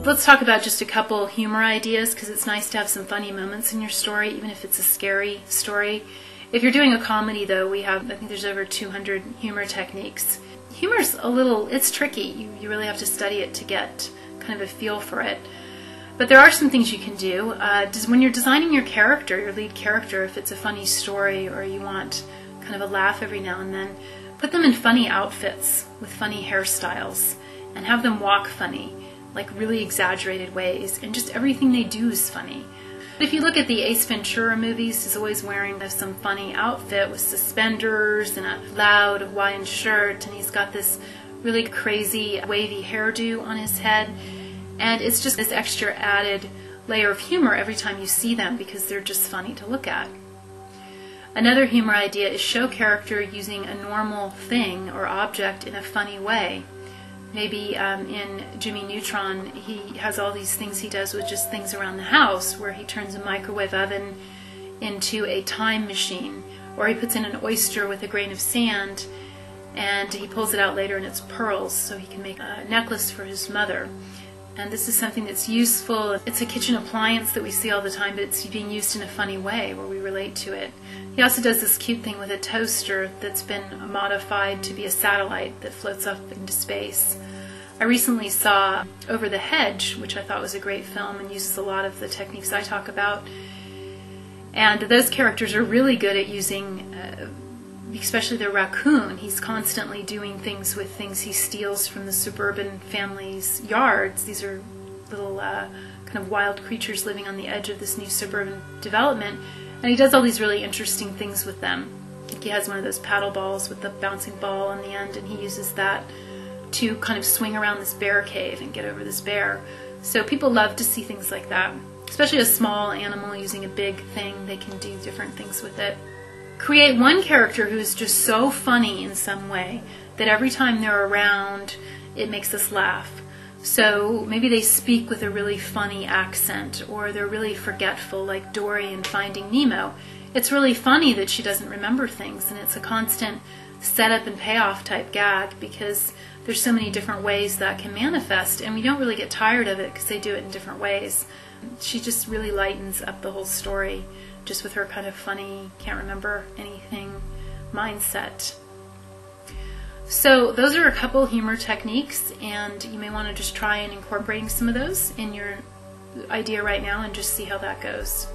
Let's talk about just a couple humor ideas, because it's nice to have some funny moments in your story, even if it's a scary story. If you're doing a comedy, though, I think there's over 200 humor techniques. Humor's it's tricky. You really have to study it to get kind of a feel for it. But there are some things you can do. When you're designing your character, your lead character, if it's a funny story or you want kind of a laugh every now and then, put them in funny outfits with funny hairstyles and have them walk funny, like really exaggerated ways, and just everything they do is funny. If you look at the Ace Ventura movies, he's always wearing some funny outfit with suspenders and a loud Hawaiian shirt, and he's got this really crazy wavy hairdo on his head, and it's just this extra added layer of humor every time you see them because they're just funny to look at. Another humor idea is show character using a normal thing or object in a funny way. Maybe in Jimmy Neutron, he has all these things he does with just things around the house, where he turns a microwave oven into a time machine, or he puts in an oyster with a grain of sand, and he pulls it out later and it's pearls, so he can make a necklace for his mother. And this is something that's useful. It's a kitchen appliance that we see all the time, but it's being used in a funny way where we relate to it. He also does this cute thing with a toaster that's been modified to be a satellite that floats up into space. I recently saw Over the Hedge, which I thought was a great film and uses a lot of the techniques I talk about. And those characters are really good at using, especially the raccoon. He's constantly doing things with things he steals from the suburban family's yards. These are little kind of wild creatures living on the edge of this new suburban development. And he does all these really interesting things with them. Like he has one of those paddle balls with the bouncing ball on the end, and he uses that to kind of swing around this bear cave and get over this bear. So people love to see things like that. Especially a small animal using a big thing, they can do different things with it. Create one character who's just so funny in some way that every time they're around, it makes us laugh. So maybe they speak with a really funny accent, or they're really forgetful, like Dory in Finding Nemo. It's really funny that she doesn't remember things, and it's a constant setup and payoff type gag because there's so many different ways that can manifest, and we don't really get tired of it because they do it in different ways. She just really lightens up the whole story just with her kind of funny, can't remember anything mindset. So those are a couple humor techniques, and you may want to just try and incorporating some of those in your idea right now and just see how that goes.